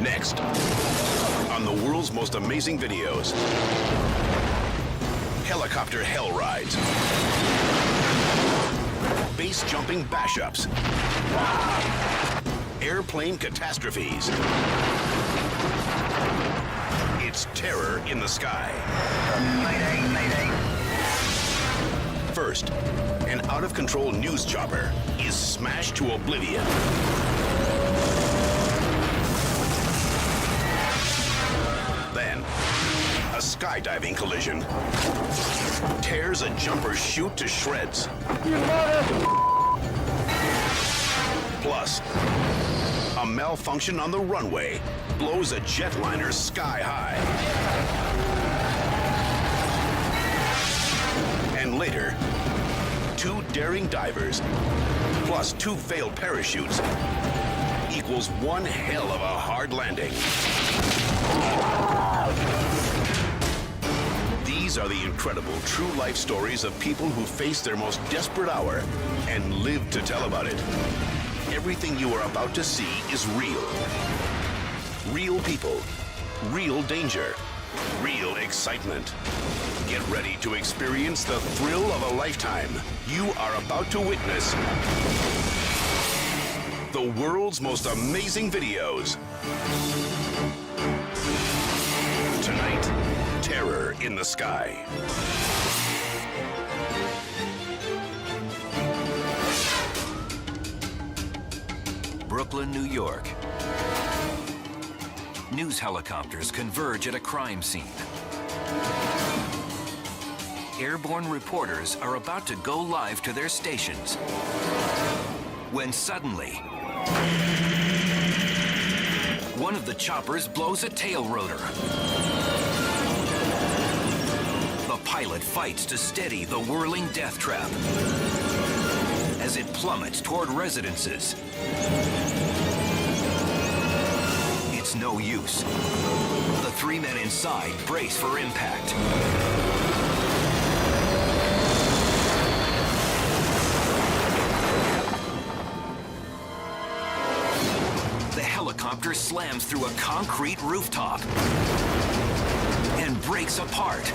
Next, on the world's most amazing videos, helicopter hell rides, base jumping bash-ups, airplane catastrophes. It's terror in the sky. Mayday, mayday. First, an out-of-control news chopper is smashed to oblivion. Then, a skydiving collision tears a jumper's chute to shreds. Plus, a malfunction on the runway blows a jetliner sky high. And later, 2 daring divers plus 2 failed parachutes equals one hell of a hard landing. These are the incredible true life stories of people who faced their most desperate hour and lived to tell about it. Everything you are about to see is real. Real people, real danger, real excitement. Get ready to experience the thrill of a lifetime. You are about to witness the world's most amazing videos. Tonight, terror in the sky. Brooklyn, New York. News helicopters converge at a crime scene. Airborne reporters are about to go live to their stations when suddenly one of the choppers blows a tail rotor. The pilot fights to steady the whirling death trap as it plummets toward residences. It's no use. The 3 men inside brace for impact. The helicopter slams through a concrete rooftop and breaks apart.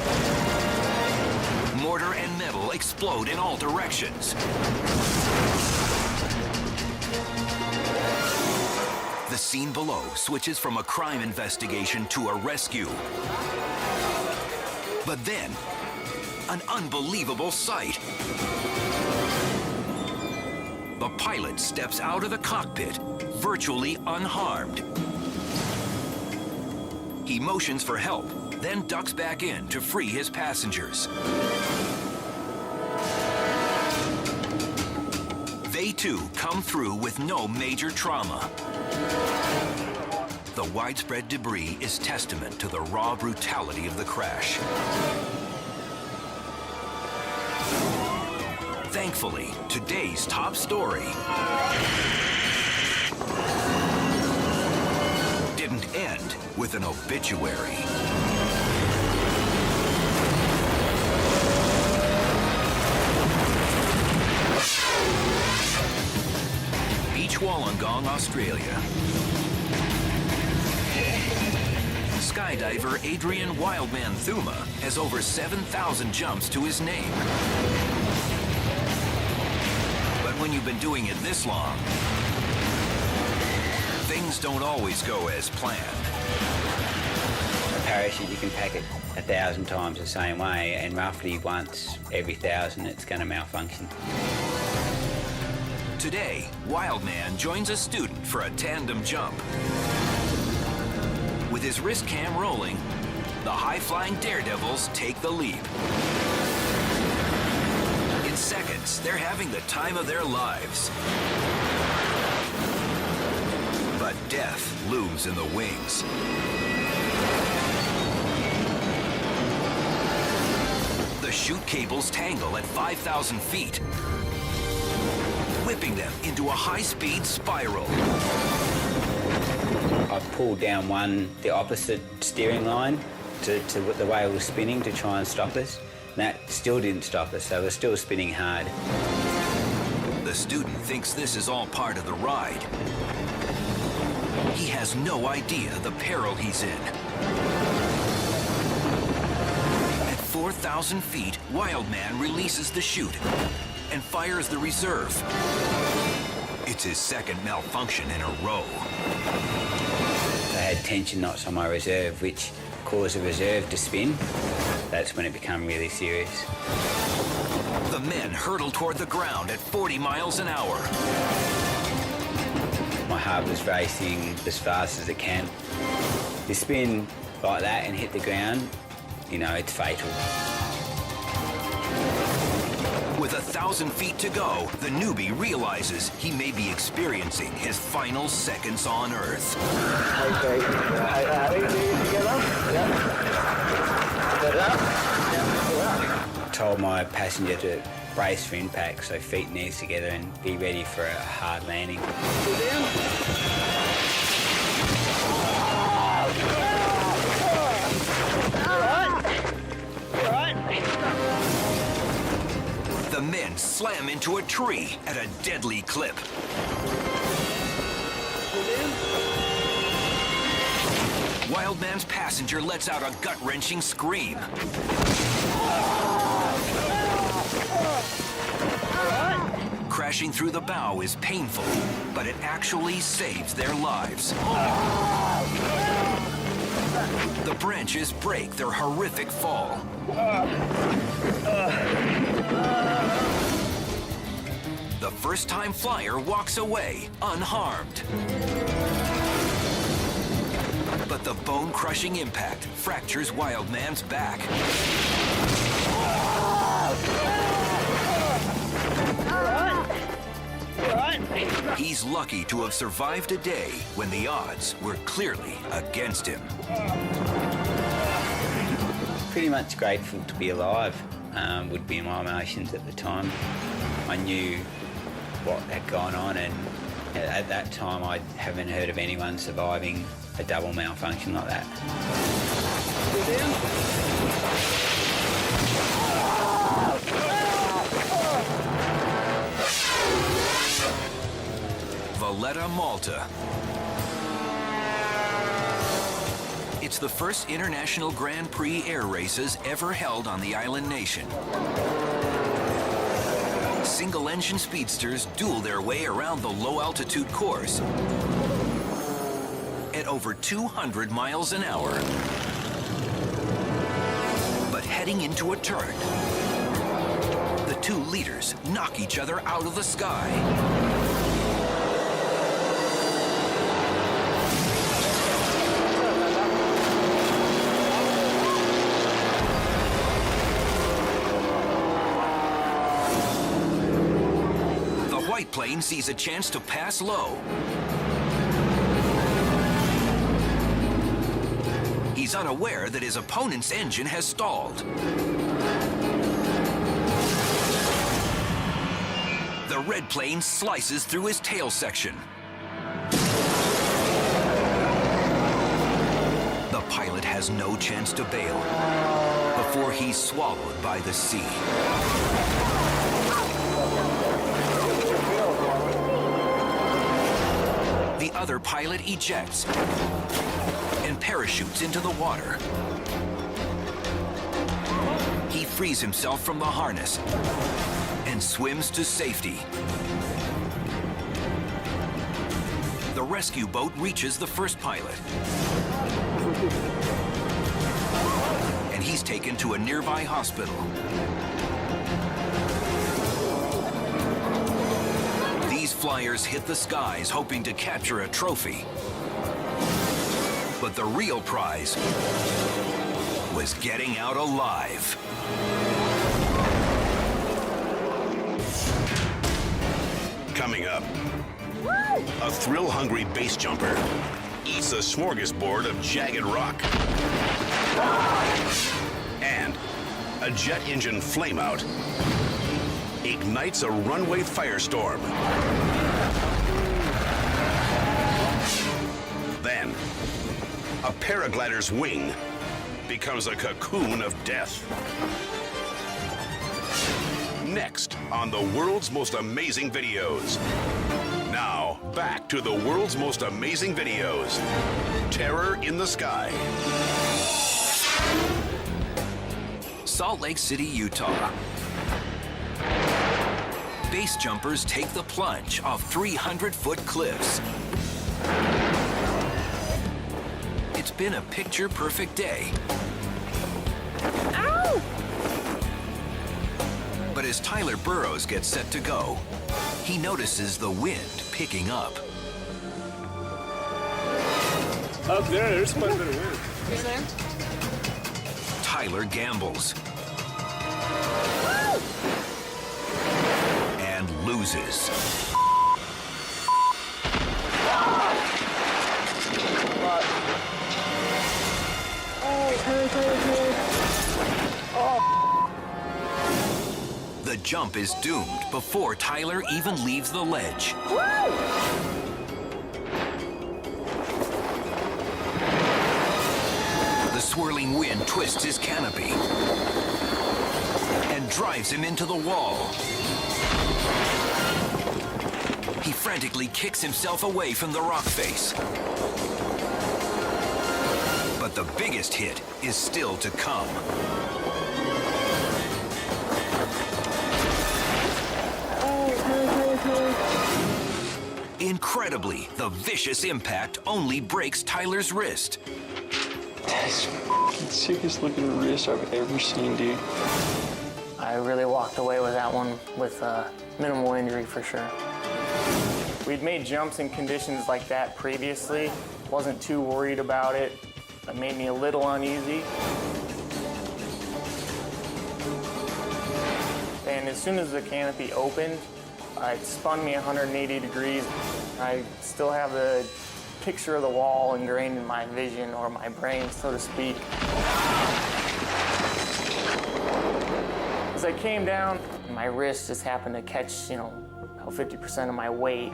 Mortar and metal explode in all directions. The scene below switches from a crime investigation to a rescue. But then, an unbelievable sight. The pilot steps out of the cockpit, virtually unharmed. He motions for help, then ducks back in to free his passengers. They too come through with no major trauma. The widespread debris is testament to the raw brutality of the crash. Thankfully, today's top story didn't end with an obituary. Beach Wollongong, Australia. Skydiver Adrian Wildman Thuma has over 7,000 jumps to his name. But when you've been doing it this long, things don't always go as planned. A parachute, you can pack it 1,000 times the same way, and roughly once every 1,000 it's going to malfunction. Today, Wildman joins a student for a tandem jump. With his wrist cam rolling, the high-flying daredevils take the leap. In seconds, they're having the time of their lives. But death looms in the wings. The chute cables tangle at 5,000 feet, whipping them into a high-speed spiral. I pulled down the opposite steering line to the way it was spinning to try and stop us. And that still didn't stop us, so we're still spinning hard. The student thinks this is all part of the ride. He has no idea the peril he's in. At 4,000 feet, Wildman releases the chute and fires the reserve. It's his second malfunction in a row. I had tension knots on my reserve, which caused the reserve to spin. That's when it became really serious. The men hurtle toward the ground at 40 miles an hour. My heart was racing as fast as it can. You spin like that and hit the ground, you know, it's fatal. With 1,000 feet to go, the newbie realizes he may be experiencing his final seconds on Earth. Okay. Together. I told my passenger to brace for impact, so feet and knees together and be ready for a hard landing. The men slam into a tree at a deadly clip. Wildman's passenger lets out a gut-wrenching scream. Crashing through the bow is painful, but it actually saves their lives. The branches break their horrific fall. The first-time flyer walks away unharmed. But the bone-crushing impact fractures Wildman's back. He's lucky to have survived a day when the odds were clearly against him. Pretty much grateful to be alive would be my emotions at the time. I knew what had gone on, and at that time I haven't heard of anyone surviving a double malfunction like that. Valletta, Malta. It's the first international Grand Prix air races ever held on the island nation. Single-engine speedsters duel their way around the low-altitude course at over 200 miles an hour. But heading into a turn, the two leaders knock each other out of the sky. White plane sees a chance to pass low. He's unaware that his opponent's engine has stalled. The red plane slices through his tail section. The pilot has no chance to bail before he's swallowed by the sea. The other pilot ejects and parachutes into the water. He frees himself from the harness and swims to safety. The rescue boat reaches the first pilot, and he's taken to a nearby hospital. These flyers hit the skies hoping to capture a trophy. But the real prize was getting out alive. Coming up, a thrill-hungry base jumper eats a smorgasbord of jagged rock. And a jet engine flameout ignites a runway firestorm. Then, a paraglider's wing becomes a cocoon of death. Next on the world's most amazing videos. Now, back to the world's most amazing videos. Terror in the Sky. Salt Lake City, Utah. Base jumpers take the plunge off 300-foot cliffs. It's been a picture-perfect day. Ow! But as Tyler Burrows gets set to go, he notices the wind picking up. Up there's quite a bit of wind. Is there? Tyler gambles. And loses. The jump is doomed before Tyler even leaves the ledge. The swirling wind twists his canopy and drives him into the wall. He frantically kicks himself away from the rock face. But the biggest hit is still to come. Incredibly, the vicious impact only breaks Tyler's wrist. That's the sickest looking wrist I've ever seen, dude. I really walked away with that one with minimal injury for sure. We'd made jumps in conditions like that previously. Wasn't too worried about it. It made me a little uneasy. And as soon as the canopy opened, it spun me 180 degrees. I still have the picture of the wall ingrained in my vision, or my brain, so to speak. As I came down, my wrist just happened to catch, 50% of my weight.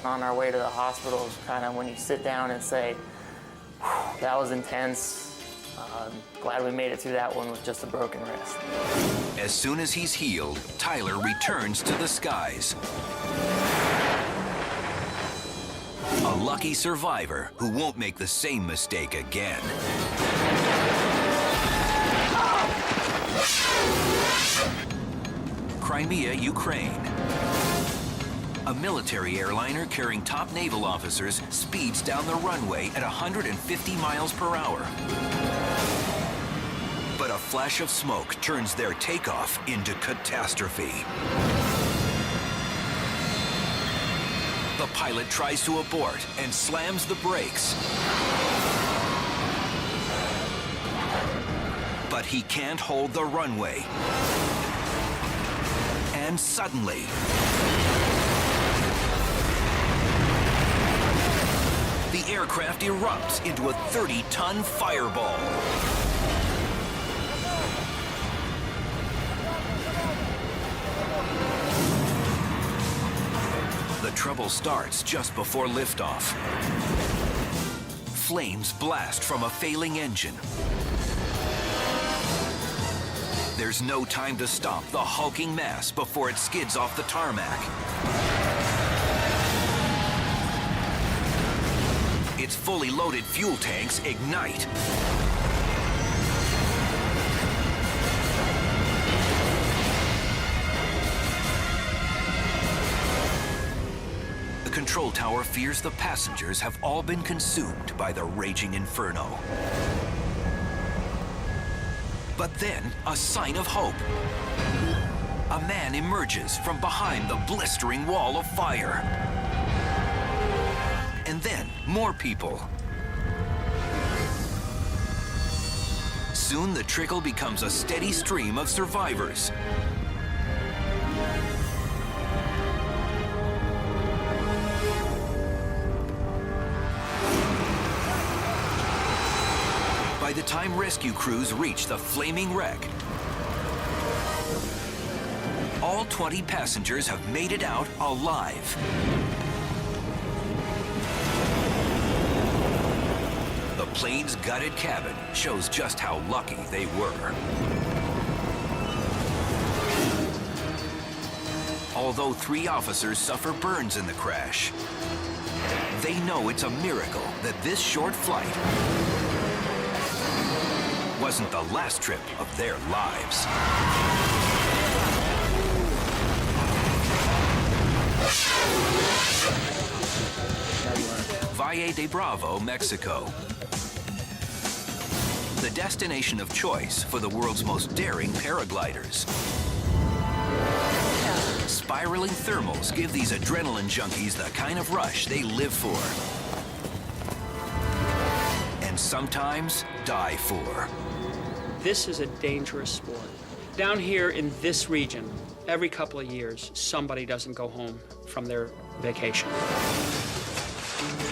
On our way to the hospital is kind of when you sit down and say, that was intense. Glad we made it through that one with just a broken wrist. As soon as he's healed, Tyler returns to the skies. A lucky survivor who won't make the same mistake again. Crimea, Ukraine. A military airliner carrying top naval officers speeds down the runway at 150 miles per hour. But a flash of smoke turns their takeoff into catastrophe. The pilot tries to abort and slams the brakes. But he can't hold the runway. And suddenly, the aircraft erupts into a 30-ton fireball. The trouble starts just before liftoff. Flames blast from a failing engine. There's no time to stop the hulking mass before it skids off the tarmac. Its fully loaded fuel tanks ignite. The control tower fears the passengers have all been consumed by the raging inferno. But then, a sign of hope. A man emerges from behind the blistering wall of fire. And then, more people. Soon, the trickle becomes a steady stream of survivors. By the time rescue crews reach the flaming wreck, all 20 passengers have made it out alive. The plane's gutted cabin shows just how lucky they were. although 3 officers suffer burns in the crash. They know it's a miracle that this short flight wasn't the last trip of their lives. Valle de Bravo, Mexico. The destination of choice for the world's most daring paragliders. Spiraling thermals give these adrenaline junkies the kind of rush they live for. And sometimes die for. This is a dangerous sport. Down here in this region, every couple of years, somebody doesn't go home from their vacation.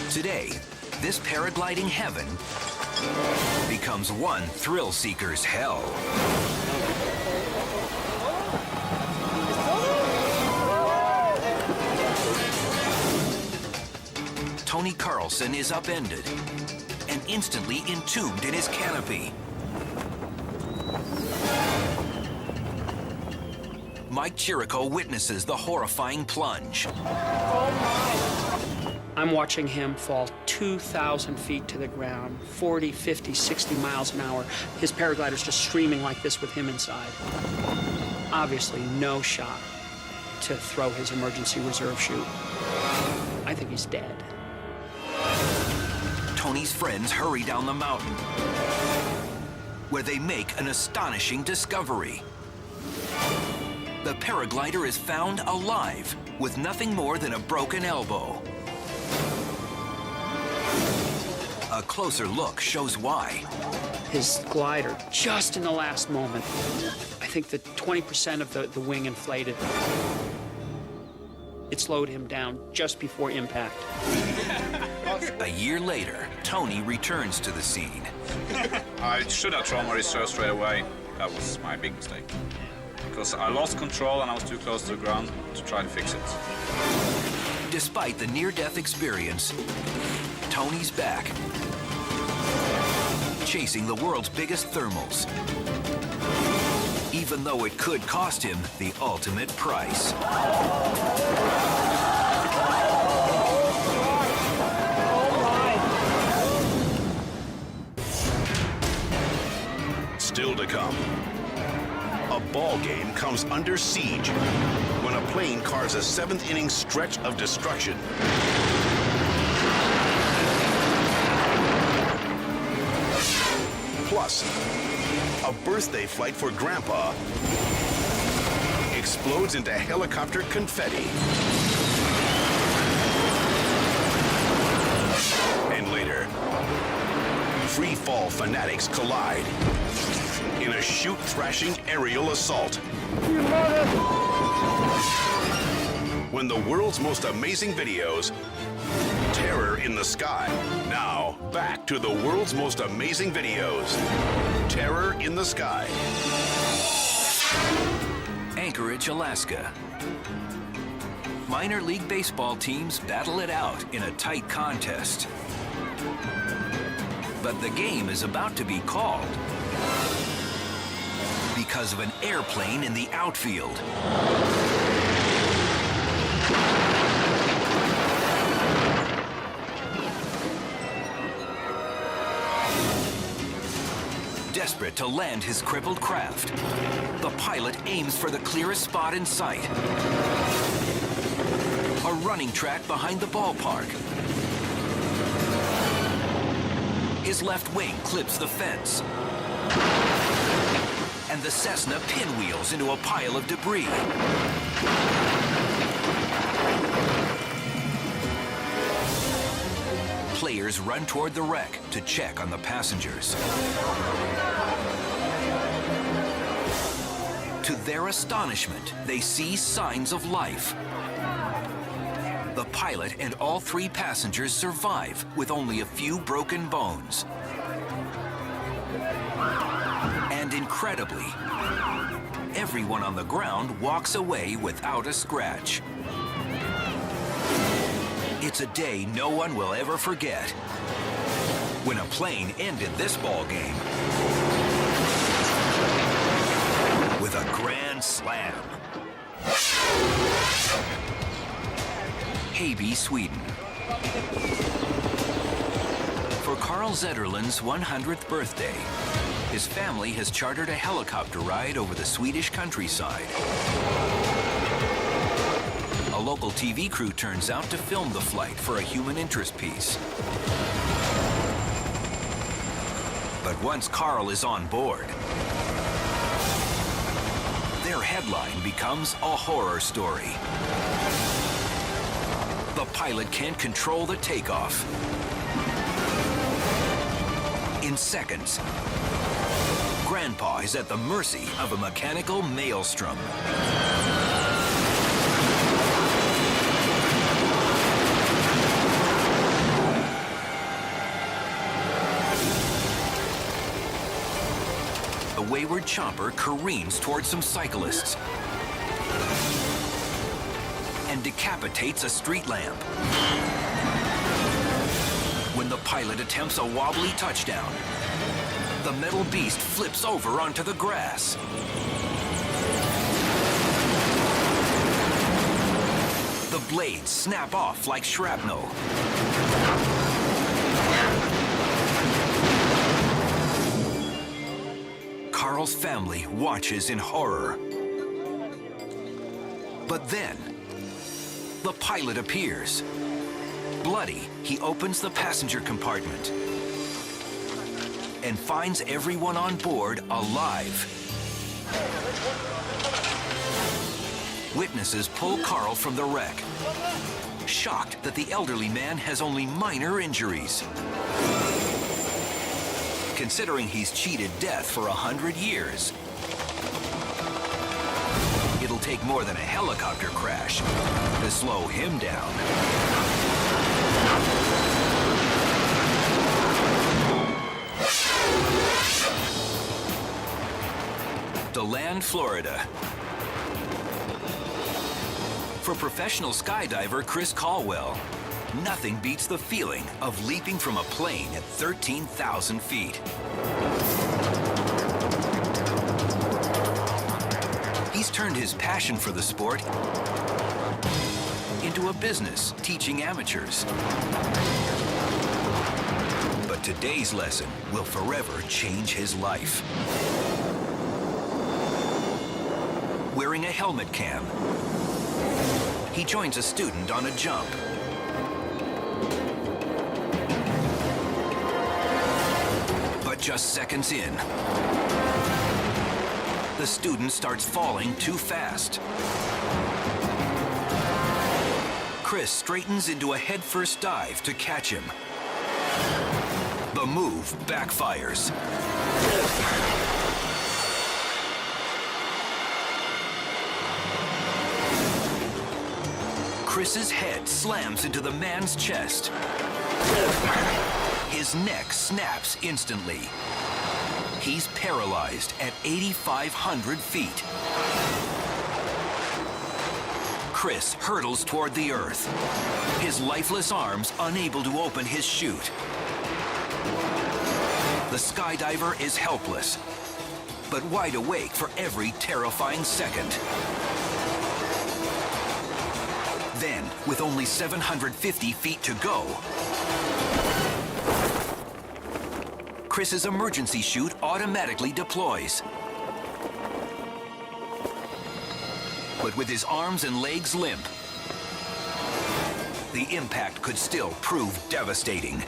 Today, this paragliding heaven becomes one thrill seeker's hell. Tony Carlson is upended and instantly entombed in his canopy. Mike Chirico witnesses the horrifying plunge. I'm watching him fall 2,000 feet to the ground, 40, 50, 60 miles an hour. His paraglider's just streaming like this with him inside. Obviously, no shot to throw his emergency reserve chute. I think he's dead. Tony's friends hurry down the mountain, where they make an astonishing discovery. The paraglider is found alive with nothing more than a broken elbow. A closer look shows why. His glider, just in the last moment, I think that 20% of the wing inflated. It slowed him down just before impact. A year later, Tony returns to the scene. I should have thrown my reserve straight away. That was my big mistake. Because I lost control and I was too close to the ground to try to fix it. Despite the near-death experience, Tony's back, chasing the world's biggest thermals, even though it could cost him the ultimate price. Still to come. A ball game comes under siege when a plane carves a 7th-inning stretch of destruction. Plus, a birthday flight for Grandpa explodes into helicopter confetti. And later, free fall fanatics collide in a chute-thrashing aerial assault. When the world's most amazing videos, Terror in the Sky. Now, back to the world's most amazing videos. Terror in the Sky. Anchorage, Alaska. Minor league baseball teams battle it out in a tight contest. But the game is about to be called because of an airplane in the outfield. Desperate to land his crippled craft, the pilot aims for the clearest spot in sight. A running track behind the ballpark. His left wing clips the fence. And the Cessna pinwheels into a pile of debris. Players run toward the wreck to check on the passengers. To their astonishment, they see signs of life. The pilot and all 3 passengers survive with only a few broken bones. And incredibly, everyone on the ground walks away without a scratch. It's a day no one will ever forget, when a plane ended this ball game with a grand slam. Heby, Sweden. For Carl Zetterlund's 100th birthday, his family has chartered a helicopter ride over the Swedish countryside. A local TV crew turns out to film the flight for a human interest piece. But once Carl is on board, their headline becomes a horror story. The pilot can't control the takeoff. In seconds, Grandpa is at the mercy of a mechanical maelstrom. The wayward chopper careens towards some cyclists and decapitates a street lamp. When the pilot attempts a wobbly touchdown, the metal beast flips over onto the grass. The blades snap off like shrapnel. Carl's family watches in horror. But then, the pilot appears. Bloody, he opens the passenger compartment and finds everyone on board alive. Witnesses pull Carl from the wreck, shocked that the elderly man has only minor injuries. Considering he's cheated death for 100 years, it'll take more than a helicopter crash to slow him down. DeLand, Florida. For professional skydiver Chris Caldwell, nothing beats the feeling of leaping from a plane at 13,000 feet. He's turned his passion for the sport into a business teaching amateurs. But today's lesson will forever change his life. Wearing a helmet cam, he joins a student on a jump. But just seconds in, the student starts falling too fast. Chris straightens into a headfirst dive to catch him. The move backfires. Chris's head slams into the man's chest. His neck snaps instantly. He's paralyzed at 8,500 feet. Chris hurtles toward the earth, his lifeless arms unable to open his chute. The skydiver is helpless, but wide awake for every terrifying second. Then, with only 750 feet to go, Chris's emergency chute automatically deploys. But with his arms and legs limp, the impact could still prove devastating.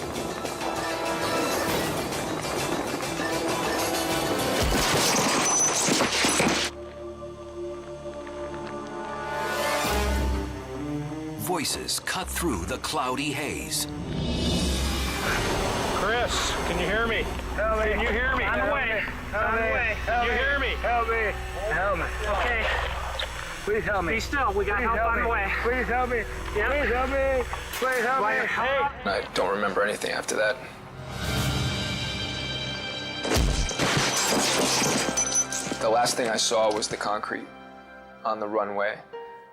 Voices cut through the cloudy haze. Chris, can you hear me? Help me. Can you hear me? On the way. On the way. Can you hear me? Help me. Help me. Okay, Please help me. be still. We got Please help help on me. the way. Please help me. Yeah. Please help me. Please help me. Hey. I don't remember anything after that. The last thing I saw was the concrete on the runway.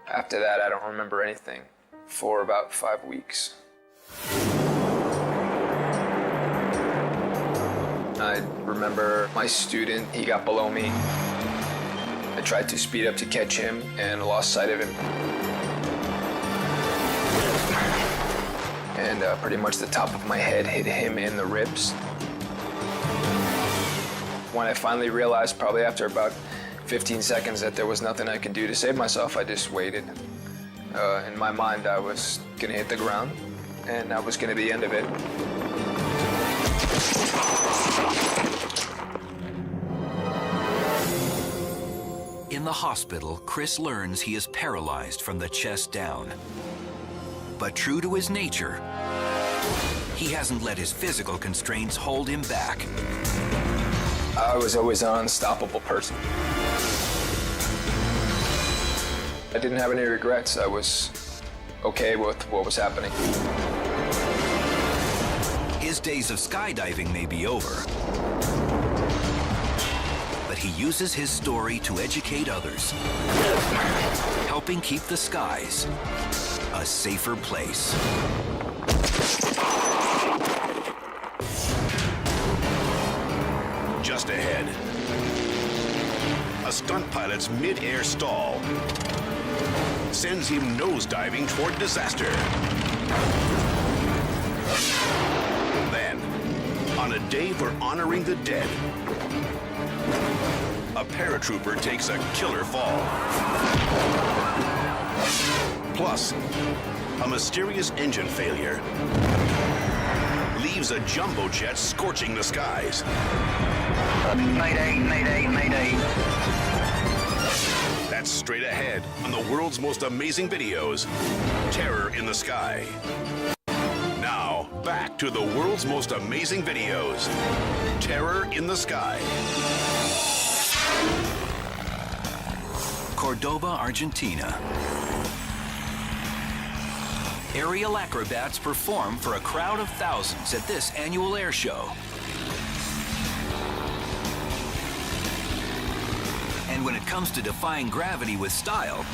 After that, I don't remember anything for about 5 weeks. I remember my student, he got below me. I tried to speed up to catch him and lost sight of him. and pretty much the top of my head hit him in the ribs. When I finally realized, probably after about 15 seconds, that there was nothing I could do to save myself, I just waited. In my mind, I was gonna hit the ground, and that was gonna be the end of it. In the hospital, Chris learns he is paralyzed from the chest down. But true to his nature, he hasn't let his physical constraints hold him back. I was always an unstoppable person. I didn't have any regrets. I was okay with what was happening. His days of skydiving may be over, but he uses his story to educate others, helping keep the skies a safer place. Just ahead, a stunt pilot's mid-air stall sends him nosediving toward disaster. Then, on a day for honoring the dead, a paratrooper takes a killer fall. Plus, a mysterious engine failure leaves a jumbo jet scorching the skies. Mayday, mayday, mayday. That's straight ahead on the world's most amazing videos, Terror in the Sky. Now, back to the world's most amazing videos, Terror in the Sky. Cordoba, Argentina. Aerial acrobats perform for a crowd of thousands at this annual air show. And when it comes to defying gravity with style,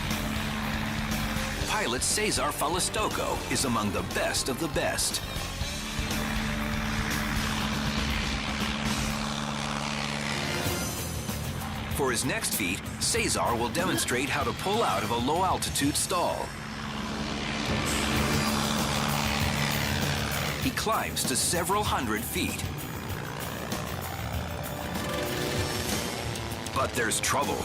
pilot Cesar Falistoco is among the best of the best. For his next feat, Cesar will demonstrate how to pull out of a low-altitude stall. He climbs to several hundred feet. But there's trouble.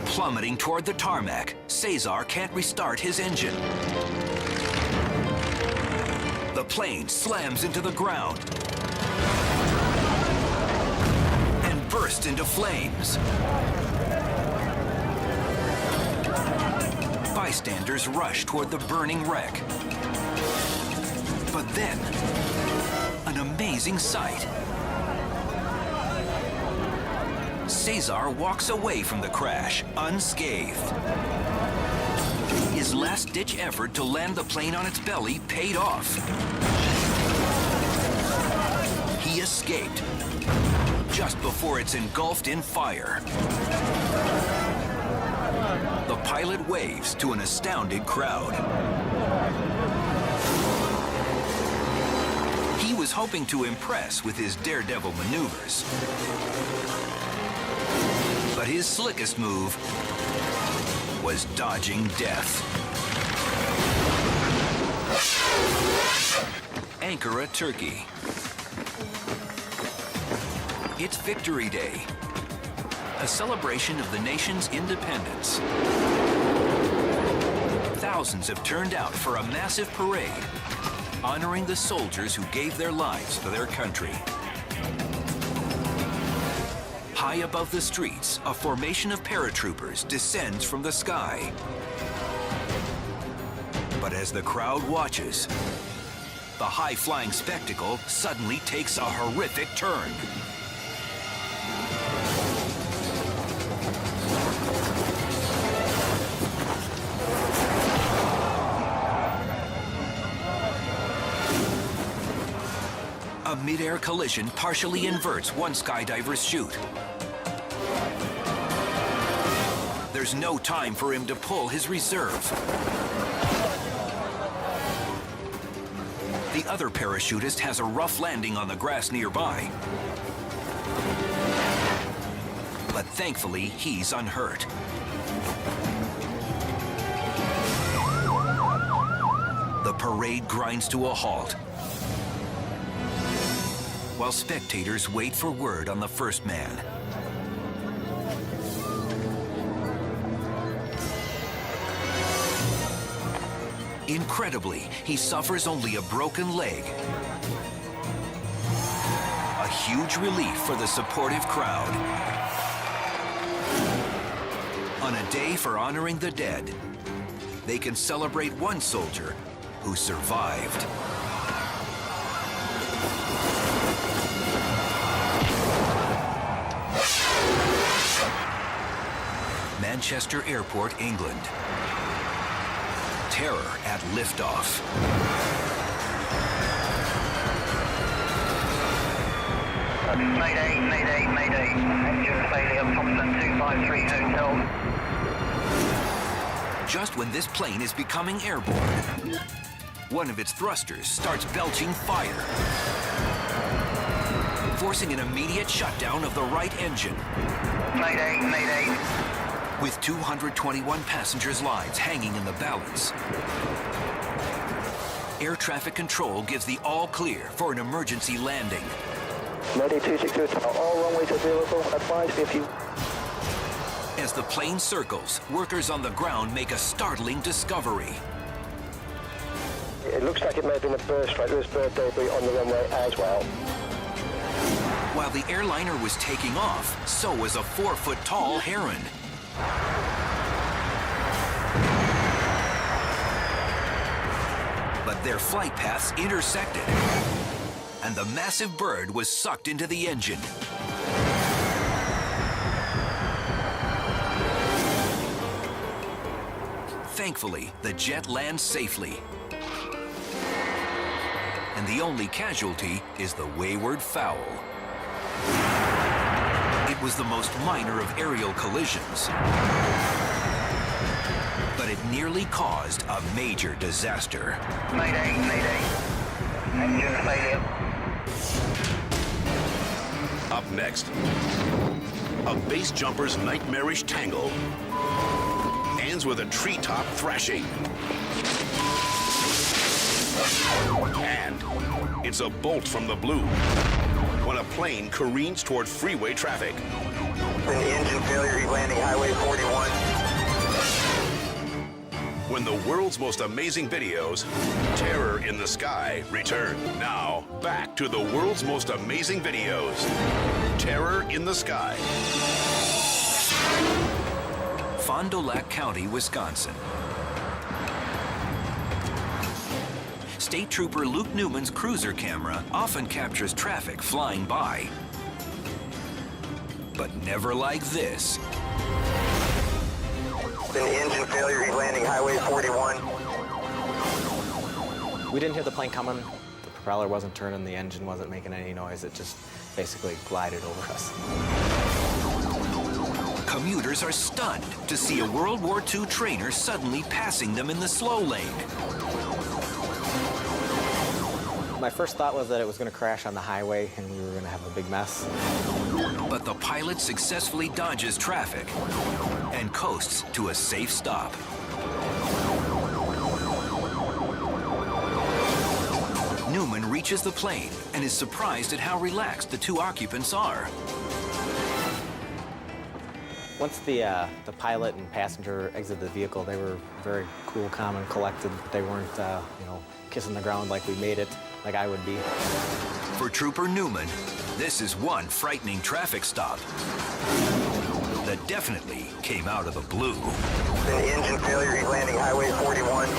Plummeting toward the tarmac, Cesar can't restart his engine. The plane slams into the ground and bursts into flames. Bystanders rush toward the burning wreck. But then, an amazing sight. Cesar walks away from the crash, unscathed. His last-ditch effort to land the plane on its belly paid off. He escaped, just before it's engulfed in fire. The pilot waves to an astounded crowd. He was hoping to impress with his daredevil maneuvers. But his slickest move was dodging death. Ankara, Turkey. It's Victory Day, a celebration of the nation's independence. Thousands have turned out for a massive parade, honoring the soldiers who gave their lives for their country. High above the streets, a formation of paratroopers descends from the sky. But as the crowd watches, the high-flying spectacle suddenly takes a horrific turn. A mid-air collision partially inverts one skydiver's chute. There's no time for him to pull his reserve. The other parachutist has a rough landing on the grass nearby. but thankfully he's unhurt. The parade grinds to a halt, while spectators wait for word on the first man. Incredibly, he suffers only a broken leg. A huge relief for the supportive crowd. On a day for honoring the dead, they can celebrate one soldier who survived. Manchester Airport, England. Terror at liftoff. Mayday, mayday, mayday. Engine failure, Thompson 253 Hotel. Just when this plane is becoming airborne, one of its thrusters starts belching fire, forcing an immediate shutdown of the right engine. Mayday, mayday. With 221 passengers' lives hanging in the balance, air traffic control gives the all clear for an emergency landing. Mayday 262, all runways available. Advise me if you... As the plane circles, workers on the ground make a startling discovery. It looks like it may have been a burst strike. There was bird debris on the runway as well. While the airliner was taking off, so was a 4-foot-tall heron. But their flight paths intersected, and the massive bird was sucked into the engine. Thankfully, the jet lands safely. And the only casualty is the wayward fowl. It was the most minor of aerial collisions, but it nearly caused a major disaster. Mayday, mayday. Engine failure. Up next, a base jumper's nightmarish tangle ends with a treetop thrashing. And it's a bolt from the blue when a plane careens toward freeway traffic. The engine failure, he's landing Highway 41. When the world's most amazing videos, Terror in the Sky, return. Now, back to the world's most amazing videos. Terror in the Sky. Fond du Lac County, Wisconsin. State Trooper Luke Newman's cruiser camera often captures traffic flying by. But never like this. The engine failure, he's landing Highway 41. We didn't hear the plane coming. The propeller wasn't turning, the engine wasn't making any noise. It just basically glided over us. Commuters are stunned to see a World War II trainer suddenly passing them in the slow lane. My first thought was that it was going to crash on the highway and we were going to have a big mess. But the pilot successfully dodges traffic and coasts to a safe stop. Newman reaches the plane and is surprised at how relaxed the two occupants are. Once the pilot and passenger exited the vehicle, they were very cool, calm, and collected. They weren't, kissing the ground like we made it, like I would be. For Trooper Newman, this is one frightening traffic stop that definitely came out of the blue. The engine failure, he's landing Highway 41.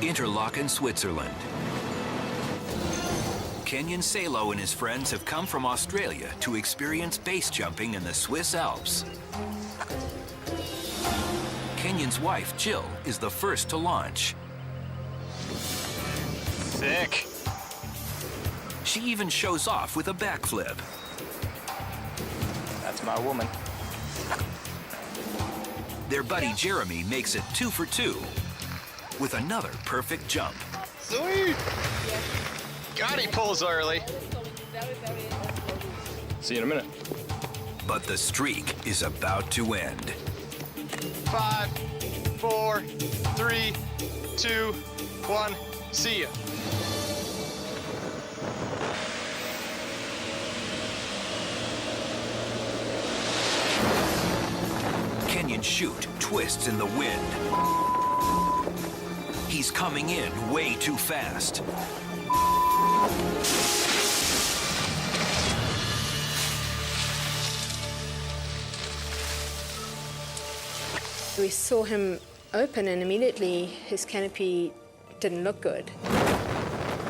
Interlaken, Switzerland. Kenyon Salo and his friends have come from Australia to experience base jumping in the Swiss Alps. Kenyon's wife, Jill, is the first to launch. Sick. She even shows off with a backflip. That's my woman. Their buddy Jeremy makes it 2 for 2 with another perfect jump. Sweet. God, he pulls early. See you in a minute. But the streak is about to end. 5, 4, 3, 2, 1. See ya. Kenyon's chute twists in the wind. He's coming in way too fast. We saw him open and immediately his canopy didn't look good.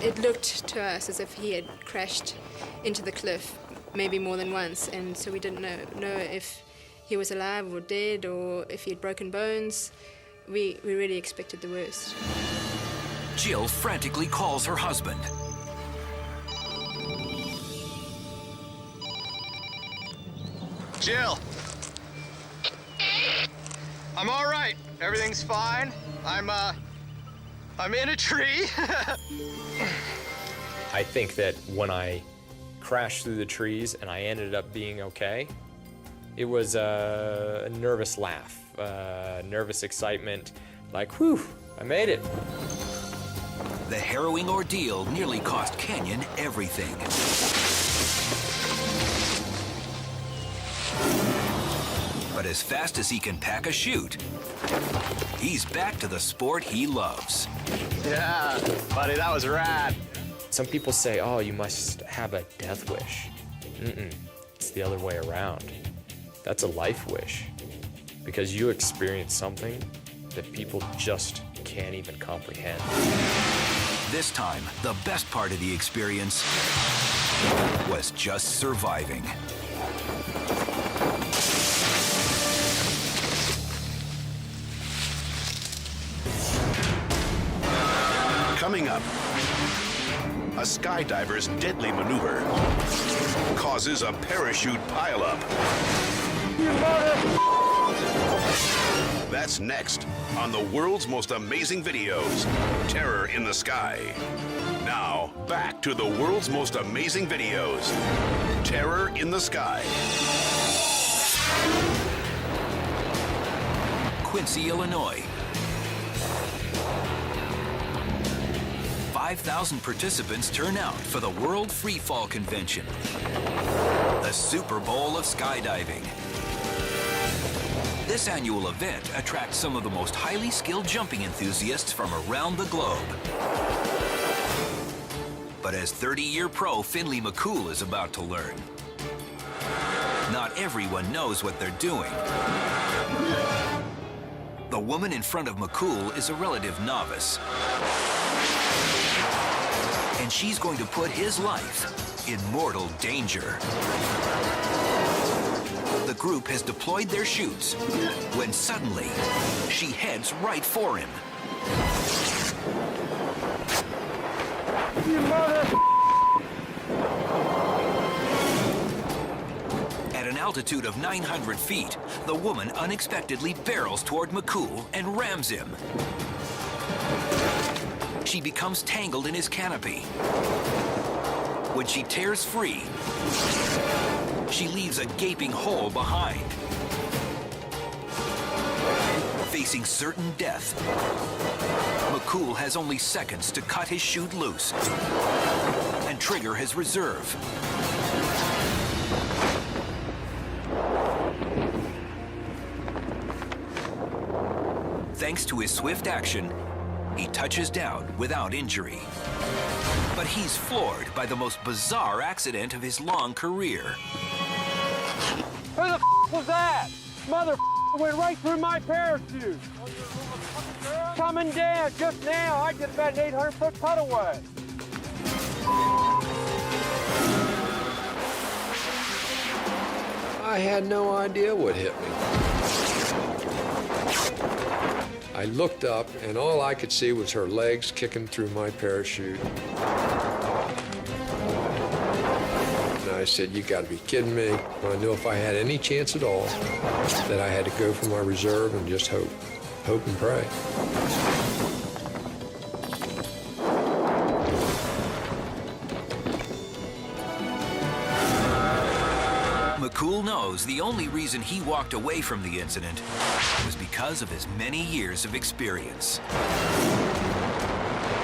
It looked to us as if he had crashed into the cliff maybe more than once, and so we didn't know if he was alive or dead or if he had broken bones. We really expected the worst. Jill frantically calls her husband. Jill. I'm all right. Everything's fine. I'm in a tree. I think that when I crashed through the trees and I ended up being okay, it was a nervous laugh, nervous excitement, like, whew, I made it. The harrowing ordeal nearly cost Kenyon everything. But as fast as he can pack a chute, he's back to the sport he loves. Yeah, buddy, that was rad. Some people say, oh, you must have a death wish. It's the other way around. That's a life wish, because you experience something that people just can't even comprehend. This time, the best part of the experience was just surviving. Coming up, a skydiver's deadly maneuver causes a parachute pileup. That's next on the world's most amazing videos, Terror in the Sky. Now, back to the world's most amazing videos, Terror in the Sky. Quincy, Illinois. 5,000 participants turn out for the World Freefall Convention, the Super Bowl of skydiving. This annual event attracts some of the most highly skilled jumping enthusiasts from around the globe. But as 30-year pro Finley McCool is about to learn, not everyone knows what they're doing. The woman in front of McCool is a relative novice, and she's going to put his life in mortal danger. The group has deployed their chutes when suddenly she heads right for him. At an altitude of 900 feet, the woman unexpectedly barrels toward McCool and rams him. She becomes tangled in his canopy. When she tears free, she leaves a gaping hole behind. Facing certain death, McCool has only seconds to cut his chute loose and trigger his reserve. Thanks to his swift action, he touches down without injury. But he's floored by the most bizarre accident of his long career. Who the was that? Mother went right through my parachute. Coming down just now. I did about an 800-foot cutaway. I had no idea what hit me. I looked up, and all I could see was her legs kicking through my parachute. And I said, you gotta be kidding me. I knew if I had any chance at all, that I had to go for my reserve and just hope and pray. Cool knows the only reason he walked away from the incident was because of his many years of experience.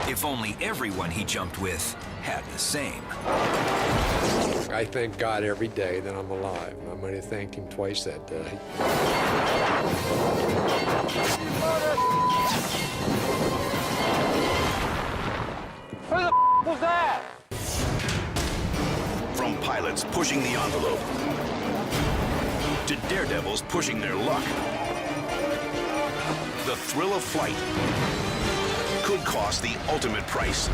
If only everyone he jumped with had the same. I thank God every day that I'm alive. I might have thanked him twice that day. Who the was that? From pilots pushing the envelope to daredevils pushing their luck, the thrill of flight could cost the ultimate price.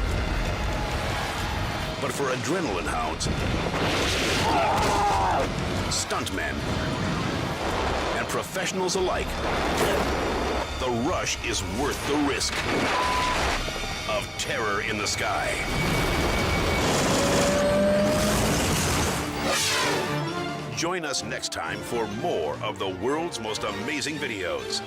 But for adrenaline hounds, stuntmen, and professionals alike, the rush is worth the risk of terror in the sky. Join us next time for more of the world's most amazing videos.